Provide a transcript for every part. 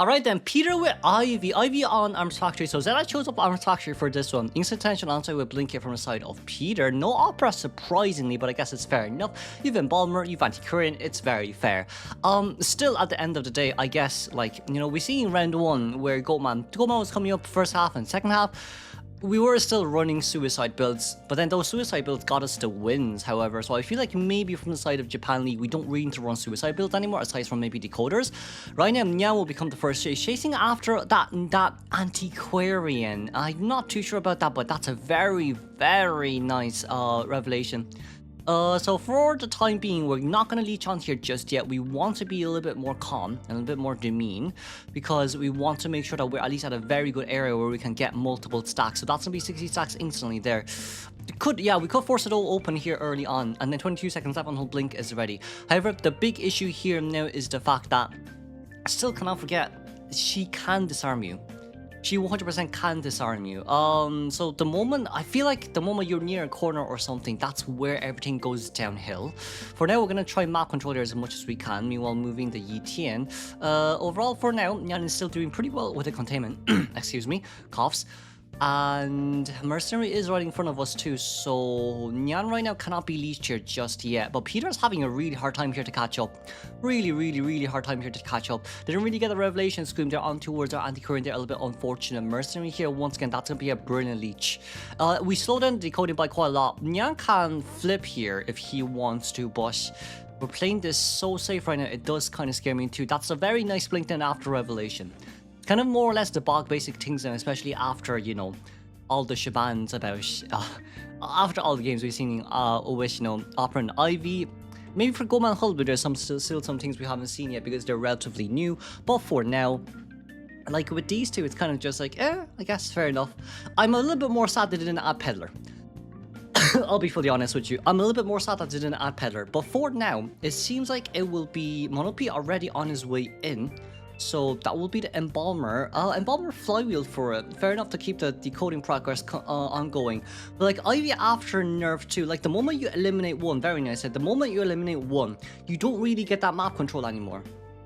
Alright then, Peter with Ivy. Ivy on Arms Factory. So ZETA chose up Arms Factory for this one. Instant tension onside with Blink here from the side of Peter. No opera, surprisingly, but I guess it's fair enough. You've Embalmer, you've Anti-Korean, it's very fair. Still at the end of the day, I guess, like, you know, we see in round one where Goatman was coming up first half and second half. We were still running suicide builds, but then those suicide builds got us to wins, however, so I feel like maybe from the side of Japan League, we don't really need to run suicide builds anymore, aside from maybe decoders. Right now, Nyan will become the first chase, chasing after that antiquarian. I'm not too sure about that, but that's a very, very nice revelation. So for the time being, we're not going to leech on here just yet. We want to be a little bit more calm and a little bit more demean, because we want to make sure that we're at least at a very good area where we can get multiple stacks. So that's going to be 60 stacks instantly there. We could force it all open here early on, and then 22 seconds left until Blink is ready. However, the big issue here now is the fact that, I still cannot forget, she can disarm you. She 100% can disarm you. So the moment, I feel like the moment you're near a corner or something, that's where everything goes downhill. For now, we're going to try map control there as much as we can, meanwhile moving the Yitian. Overall, for now, Nyan is still doing pretty well with the containment. Excuse me, coughs. And Mercenary is right in front of us too, so Nyan right now cannot be leashed here just yet. But Peter's having a really hard time here to catch up. Really hard time here to catch up. They didn't really get the revelation scream. They're on towards our anti-current. They're a little bit unfortunate. Mercenary here, once again, that's going to be a brilliant leech. We slow down the decoding by quite a lot. Nyan can flip here if he wants to, but we're playing this so safe right now. It does kind of scare me too. That's a very nice blink then after revelation. Kind of more or less the bog basic things, and especially after, you know, all the shebans about after all the games we've seen with, you know, Opera and Ivy. Maybe for Goatman Hull, but there's still some things we haven't seen yet because they're relatively new. But for now, like with these two, it's kind of just like, I guess fair enough. I'm a little bit more sad they didn't add Peddler. I'll be fully honest with you. I'm a little bit more sad that they didn't add Peddler. But for now, it seems like it will be Monopi already on his way in. So that will be the Embalmer. Embalmer flywheel for it. Fair enough to keep the decoding progress ongoing. But like Ivy after nerf 2, like the moment you eliminate one, very nice. The moment you eliminate one, you don't really get that map control anymore.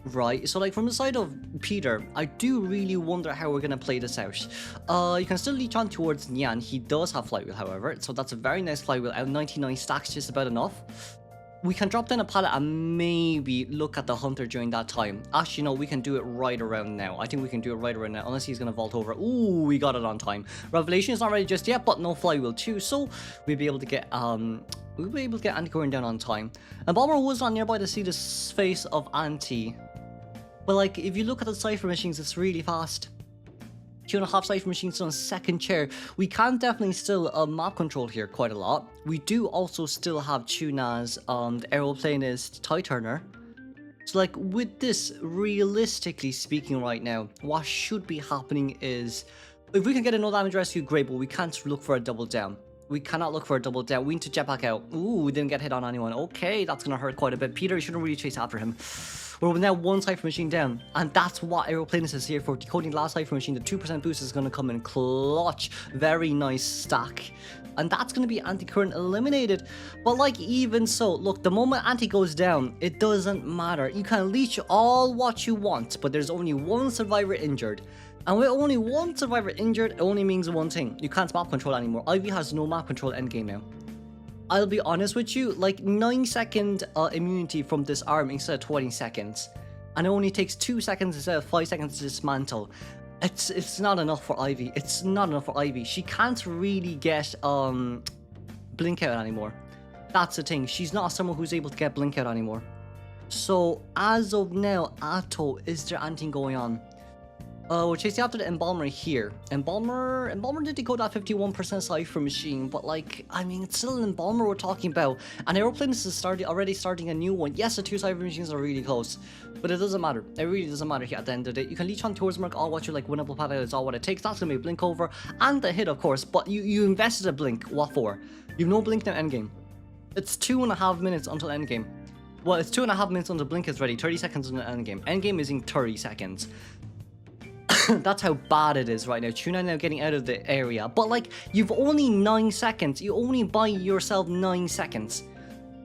Right, so like from the side of Peter, I do really wonder how we're going to play this out. You can still leech on towards Nyan. He does have flywheel, however. So that's a very nice flywheel out. 99 stacks, just about enough. We can drop down a pallet and maybe look at the hunter during that time. Actually, no, we can do it right around now. I think we can do it right around now, unless he's going to vault over. Ooh, we got it on time. Revelation is not ready just yet, but no flywheel too, so we'll be able to get Anti-Korean down on time. And Bomber was not nearby to see the face of Anti. But like, if you look at the cipher machines, it's really fast. 2.5 cipher machines on second chair. We can definitely still map control here quite a lot. We do also still have Tuna's the aeroplanist Tie Turner. So like with this, realistically speaking right now, what should be happening is, if we can get a no damage rescue, great, but we can't look for a double down. We cannot look for a double down. We need to jet back out. Ooh, we didn't get hit on anyone. Okay, that's gonna hurt quite a bit. Peter, you shouldn't really chase after him. We're now one cipher machine down, and that's what Aeroplanist is here for. Decoding last cipher machine, the 2% boost is going to come in clutch. Very nice stack. And that's going to be anti-current eliminated. But like, even so, look, the moment anti goes down, it doesn't matter. You can leech all what you want, but there's only one survivor injured. And with only one survivor injured, it only means one thing. You can't map control anymore. Ivy has no map control endgame now. I'll be honest with you, like 9-second immunity from this arm instead of 20 seconds. And it only takes 2 seconds instead of 5 seconds to dismantle. It's not enough for Ivy. It's not enough for Ivy. She can't really get blink out anymore. That's the thing. She's not someone who's able to get blink out anymore. So as of now, Atto, is there anything going on? We're chasing after the Embalmer here. Embalmer did decode that 51% cipher machine, but like, I mean, it's still an Embalmer we're talking about. And Aeroplanist is already starting a new one. Yes, the 2 cipher machines are really close, but it doesn't matter. It really doesn't matter here at the end of the day. You can leech on towards Merc, all what you like, winnable path out is all what it takes. That's gonna be a blink over and the hit, of course, but you invested a blink. What for? You've no blink now endgame. It's 2.5 minutes until endgame. Well, it's 2.5 minutes until blink is ready, 30 seconds until endgame. Endgame is in 30 seconds. That's how bad it is right now. Tuna now getting out of the area. But like, you've only 9 seconds. You only buy yourself 9 seconds.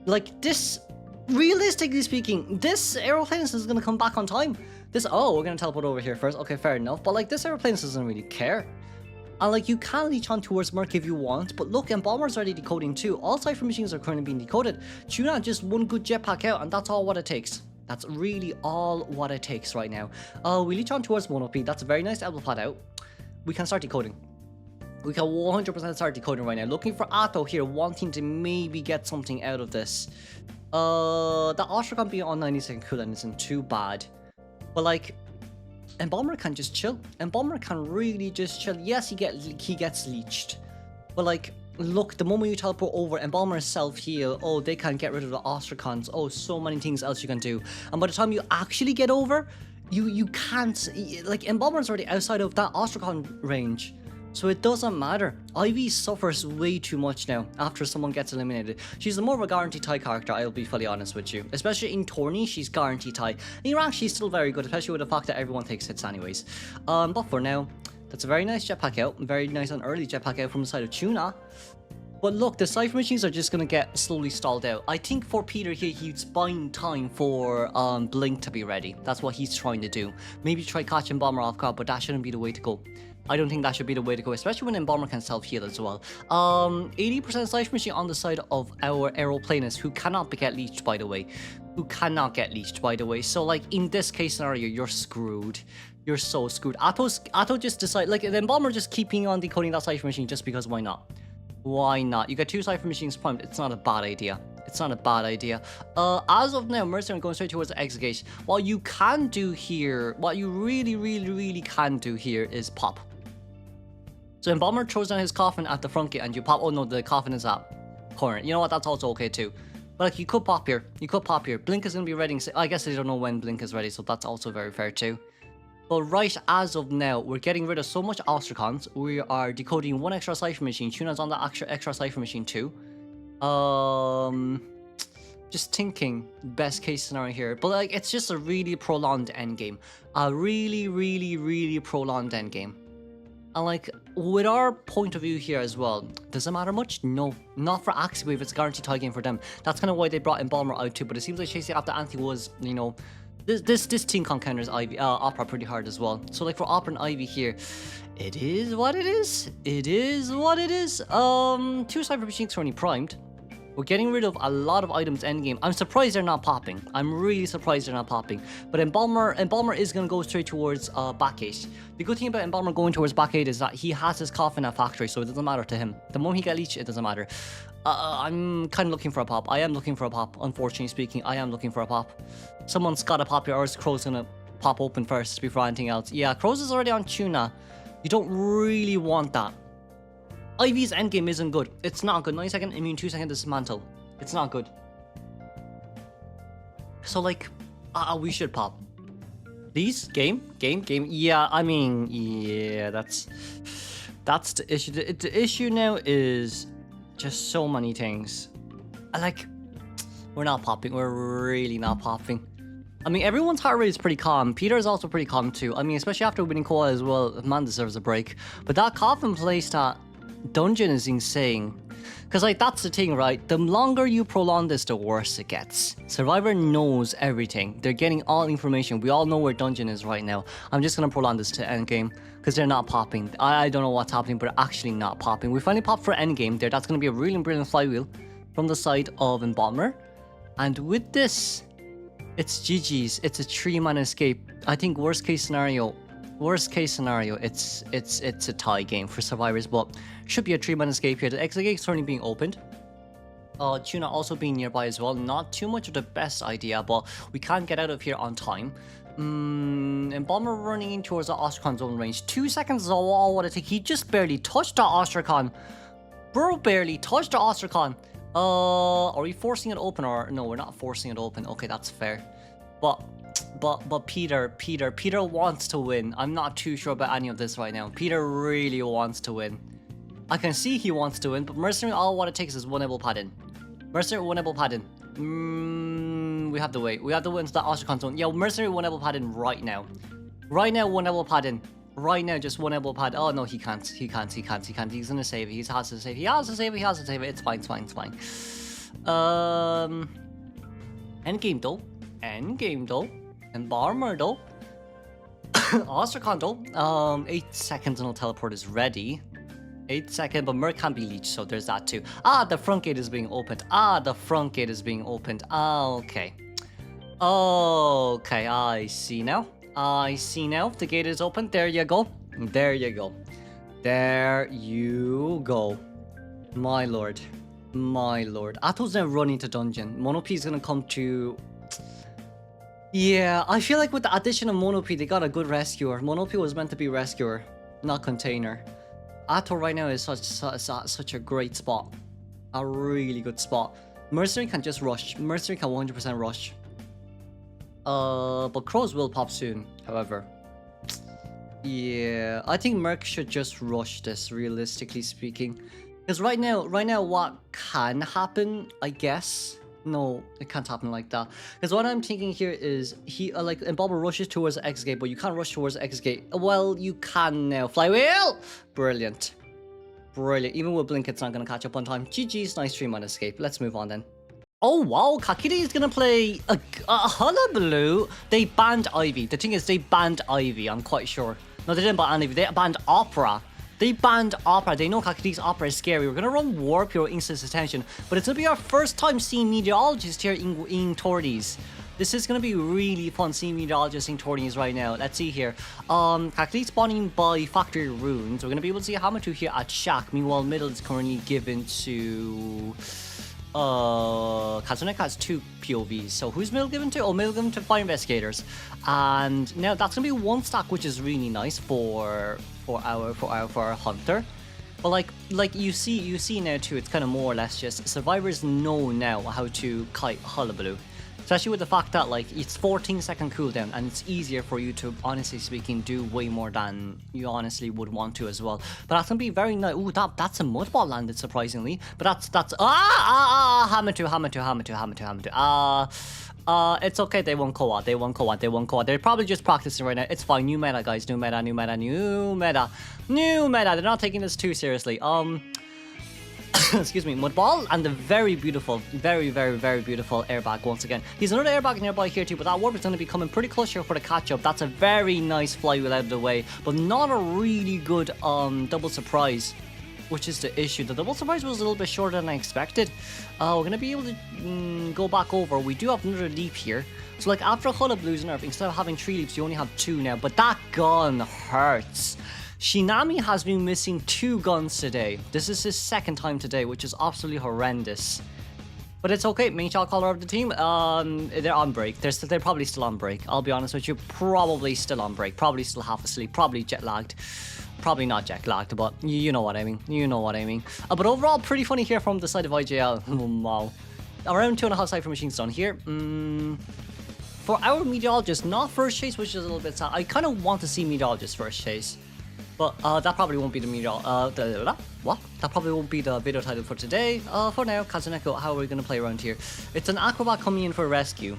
Like this, realistically speaking, this Aeroplanist is going to come back on time. Oh, we're gonna teleport over here first. Okay, fair enough. But like, this airplane doesn't really care. And like, you can leech on towards Merc if you want, but look, Embalmer's already decoding too. All cipher machines are currently being decoded. Tuna just one good jetpack out, and that's all what it takes. That's really all what it takes right now. We leech on towards Monopi. That's a very nice elbow pad out. We can start decoding. We can 100% start decoding right now. Looking for Atto here, wanting to maybe get something out of this. The Ostracon being on 90-second cooldown isn't too bad. But like, Embalmer can just chill. Embalmer can really just chill. Yes, he gets leeched. But like, look, the moment you teleport over, Embalmer self-heal. Oh, they can get rid of the Ostracons. Oh, so many things else you can do. And by the time you actually get over, you can't, like, Embalmer's already outside of that Ostracon range. So it doesn't matter. Ivy suffers way too much now after someone gets eliminated. She's more of a guarantee tie character, I'll be fully honest with you. Especially in tourney, she's guarantee tie. In rank, she's still very good, especially with the fact that everyone takes hits anyways. But for now, that's a very nice jetpack out. Very nice and early jetpack out from the side of Tuna. But look, the cipher machines are just going to get slowly stalled out. I think for Peter here, he's buying time for Blink to be ready. That's what he's trying to do. Maybe try catching Bomber off guard, but that shouldn't be the way to go. I don't think that should be the way to go, especially when Embalmer can self-heal as well. 80% cipher machine on the side of our aeroplanist, who cannot get leeched, by the way. So, like, in this case scenario, you're screwed. You're so screwed. Atto just decide, like, the Embalmer just keeping on decoding that cipher machine just because why not? Why not? You get 2 cipher machines primed. It's not a bad idea. It's not a bad idea. As of now, Mercenary going straight towards the exit gate. What you can do here, what you really can do here is pop. So Embalmer throws down his coffin at the front gate and you pop. Oh no, the coffin is at corner. You know what? That's also okay too. But like, you could pop here. Blink is going to be ready. I guess they don't know when Blink is ready, so that's also very fair too. But right as of now, we're getting rid of so much Ostracons. We are decoding 1 extra cipher machine. Tuna's on the extra cipher machine too. Just thinking best case scenario here. But like, it's just a really prolonged endgame. A really prolonged endgame. And like, with our point of view here as well, does it matter much? No, not for AXIZ if it's a guaranteed tie game for them. That's kind of why they brought Embalmer out too. But it seems like chasing after Anti was, you know, this team counters Ivy, Opera pretty hard as well. So like for Opera and Ivy here, it is what it is. 2 cipher machines currently primed. We're getting rid of a lot of items endgame. I'm surprised they're not popping. I'm really surprised they're not popping. But Embalmer is going to go straight towards backgate. The good thing about Embalmer going towards backgate is that he has his coffin at factory, so it doesn't matter to him. The moment he gets leeched, it doesn't matter. I'm kind of looking for a pop. I am looking for a pop, unfortunately speaking. I am looking for a pop. Someone's got to pop here, or else Crow's going to pop open first before anything else. Yeah, Crow's is already on Tuna. You don't really want that. Ivy's endgame isn't good. It's not good. 9 second immune, 2 second dismantle. It's not good. So like, we should pop. Please, game. Yeah, I mean, yeah, that's the issue. The issue now is just so many things. Like, we're not popping. We're really not popping. I mean, everyone's heart rate is pretty calm. Peter is also pretty calm too. I mean, especially after winning Koa as well. Man deserves a break. But that coffin placed dungeon is insane, because like, that's the thing, right? The longer you prolong this, the worse it gets. Survivor knows everything. They're getting all information. We all know where dungeon is right now. I'm just gonna prolong this to endgame because they're not popping. I don't know what's happening, but they're actually not popping. We finally popped for endgame there. That's gonna be a really brilliant flywheel from the side of Embalmer, and with this, it's GG's. It's a 3-man escape. I think worst case scenario, it's a tie game for survivors, but should be a 3-man escape here. The exit gate is currently being opened. Tuna also being nearby as well. Not too much of the best idea, but we can get out of here on time. Embalmer running in towards the Ostracon's own range. 2 seconds is all what it takes. He just barely touched the Ostracon. Bro barely touched the Ostracon. Are we forcing it open, or no? We're not forcing it open. Okay, that's fair. But Peter wants to win. I'm not too sure about any of this right now. Peter really wants to win. I can see he wants to win, but Mercenary, all what it takes is 1 elbow pad in. Mercenary, 1 elbow pad in. We have to wait. We have to wait into that Ostracon zone. Yeah, Mercenary, 1 elbow pad in right now. Right now, 1 elbow pad in. Right now, just 1 elbow pad. Oh no, he can't. He can't. He's gonna save it. He has to save it. It's fine. Endgame though. Embalmer though. Ostracondo, 8 seconds until teleport is ready. 8 seconds, but Merc can't be leeched, so there's that too. Ah, the front gate is being opened. The front gate is being opened. Okay. Okay, I see now. I see now. The gate is open. There you go. There you go. There you go. My lord. My lord. Ato's now running to dungeon. Mono-P is gonna come to... Yeah, I feel like with the addition of Mono-P, they got a good rescuer. Mono-P was meant to be rescuer, not container. Ato right now is such a great spot. A really good spot. Mercenary can just rush. Mercenary can 100% rush. But Crows will pop soon, however. Yeah, I think Merc should just rush this, realistically speaking. Because right now, what can happen, I guess... No, it can't happen like that. Because what I'm thinking here is he like Bobble rushes towards the X gate, but you can't rush towards the X gate. Well, you can now. Flywheel! Brilliant. Brilliant. Even with Blink, it's not going to catch up on time. GG's, nice stream on escape. Let's move on then. Oh wow, Kakiri is going to play a Hullabaloo. They banned Ivy. The thing is, they banned Ivy, I'm quite sure. No, they didn't ban Ivy. They banned Opera. They banned Opera. They know Kakiri's Opera is scary. We're going to run Warp Hero Instant Attention. But it's going to be our first time seeing Meteorologist here in Torties. This is going to be really fun seeing Meteorologist in Torties right now. Let's see here. Kakiri's spawning by Factory Runes. We're going to be able to see Hamato here at Shack. Meanwhile, middle is currently given to... Kazunek has 2 POVs. So who's middle given to? Oh, middle given to Fire Investigators. And now that's going to be 1 stack, which is really nice for our hunter. But like you see now too, it's kind of more or less just survivors know now how to kite Hullabaloo, especially with the fact that like it's 14-second cooldown and it's easier for you to, honestly speaking, do way more than you honestly would want to as well. But that's gonna be very nice. Ooh, that's a mud ball landed surprisingly. But that's Hamato. It's okay, they won't co-op, they're probably just practicing right now. It's fine, new meta guys, new meta. They're not taking this too seriously. Excuse me, Mudball, and the very beautiful, very beautiful airbag once again. He's another airbag nearby here too, but that warp is going to be coming pretty close here for the catch-up. That's a very nice flywheel out of the way, but not a really good double surprise, which is the issue. The double surprise was a little bit shorter than I expected. We're going to be able to go back over. We do have another leap here. So like after Hullabaloo's nerf, instead of having 3 leaps, you only have 2 now, but that gun hurts. Shinami has been missing 2 guns today. This is his 2nd time today, which is absolutely horrendous. But it's okay, main shot caller of the team, they're on break. They're probably still on break. I'll be honest with you, probably still on break. Probably still half asleep, probably jet lagged. Probably not jet lagged, but you know what I mean. You know what I mean. But overall, pretty funny here from the side of IJL. Wow. Around 2.5 Cypher machines done here. For our Meteorologist, not first chase, which is a little bit sad. I kind of want to see Meteorologist first chase. But that probably won't be the That probably won't be the video title for today. For now, Kazuneko, how are we going to play around here? It's an Acrobat coming in for rescue.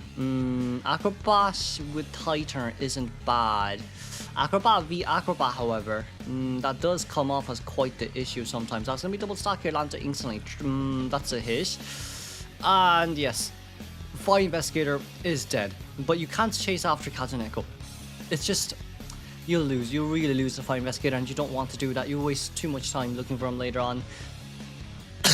Acrobat with Titan isn't bad. Acrobat v Acrobat, however, that does come off as quite the issue sometimes. That's going to be double stack here, lands it instantly. That's a hit. And yes, Fire Investigator is dead. But you can't chase after Kazuneko. It's just... You'll lose. You really lose the Fire Investigator, and you don't want to do that. You waste too much time looking for him later on.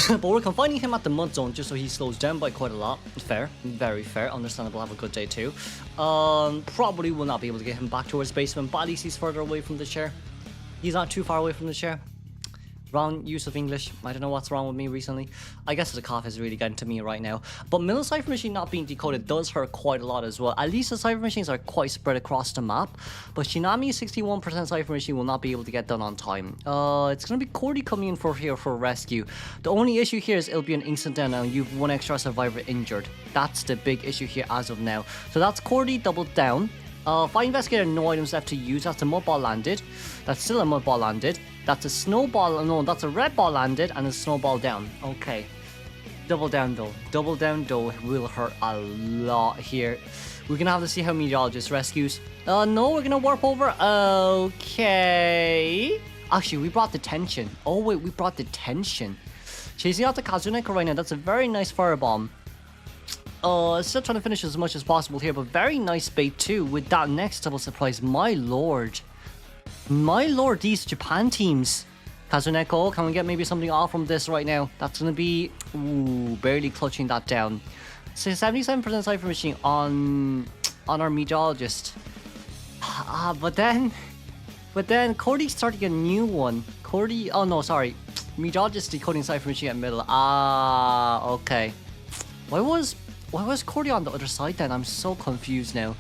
But we're confining him at the mud zone just so he slows down by quite a lot. Fair. Very fair. Understandable. Have a good day too. Probably will not be able to get him back towards basement, but at least he's further away from the chair. He's not too far away from the chair. Wrong use of English. I don't know what's wrong with me recently. I guess the cough is really getting to me right now. But middle Cypher Machine not being decoded does hurt quite a lot as well. At least the Cypher Machines are quite spread across the map. But Shinami's 61% Cypher Machine will not be able to get done on time. It's going to be Cordy coming in for here for rescue. The only issue here is it'll be an instant down and you've 1 extra survivor injured. That's the big issue here as of now. So that's Cordy doubled down. Fire Investigator, no items left to use. That's a mud ball landed. That's still a mud ball landed. That's a snowball. No, that's a red ball landed and a snowball down. Okay. Double down though. Double down though will hurt a lot here. We're gonna have to see how Meteorologist rescues. No, we're gonna warp over. Okay. Actually, we brought Detention. Oh wait, we brought Detention. Chasing out the Kazuneko right now. That's a very nice firebomb. Still trying to finish as much as possible here, but very nice bait too with that next double surprise. My lord, these Japan teams. Kazuneko, can we get maybe something off from this right now? That's gonna be barely clutching that down. So 77% Cypher Machine on our meteorologist. But then Cordy starting a new one. Cordy, oh no, sorry. Meteorologist decoding Cypher Machine at middle. Okay. Why was Cordy on the other side then? I'm so confused now.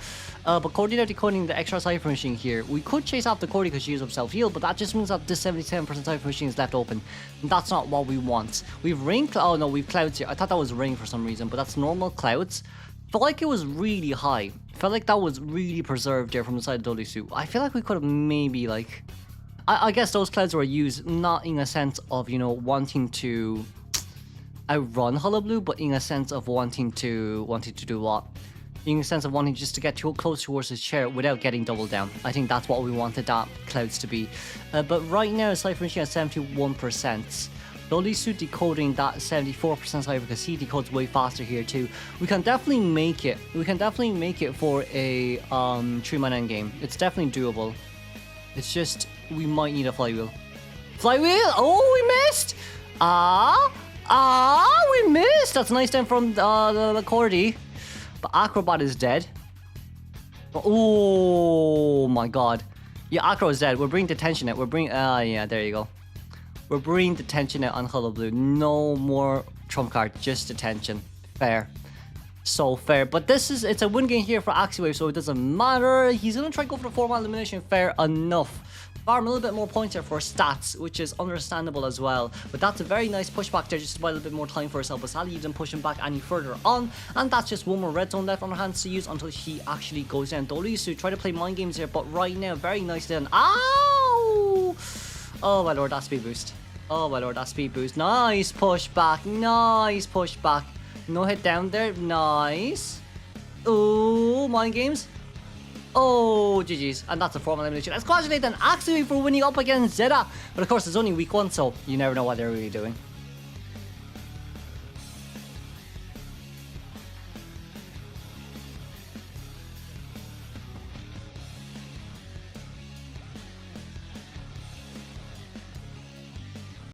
But Cordy now decoding the extra Cypher Machine here. We could chase after Cordy because she used up self-heal, but that just means that this 77% Cypher Machine is left open. And that's not what we want. We've ring, oh no, we've clouds here. I thought that was ring for some reason, but that's normal clouds. Felt like it was really high. Felt like that was really preserved there from the side of Dolly Suit. I feel like we could have maybe like... I guess those clouds were used not in a sense of, you know, wanting to outrun Hullabaloo, but in a sense of wanting to do what? In a sense of wanting just to get too close towards his chair without getting doubled down. I think that's what we wanted that clouds to be. But right now, Cypher Machine at 71%. Dolly Suit decoding that 74% Cypher because he decodes way faster here too. We can definitely make it. We can definitely make it for a 3-man endgame. It's definitely doable. It's just we might need a flywheel. Flywheel! Oh, we missed! We missed! That's a nice down from the Cordy. But Acrobat is dead. Oh my god. Yeah, Acro is dead. We're bringing detention out. We're bringing... yeah, there you go. We're bringing detention out on Hullabaloo. No more trump card, just detention. Fair. So fair. But it's a win game here for AXIZ, so it doesn't matter. He's going to try to go for the 4-man elimination. Fair enough. Farm a little bit more points there for stats, which is understandable as well. But that's a very nice pushback there, just to buy a little bit more time for herself. But Sally didn't push him back any further on. And that's just one more red zone left on her hands to use until he actually goes down. Dolly to try to play mind games here, but right now, very nice down. Ow! Oh my lord, that speed boost. Oh my lord, that speed boost. Nice pushback. Nice pushback. No hit down there. Nice. Ooh, mind games. Oh, GG's. And that's a 4-man elimination. Let's congratulate then AXIZ for winning up against ZETA. But of course, it's only week 1, so you never know what they're really doing.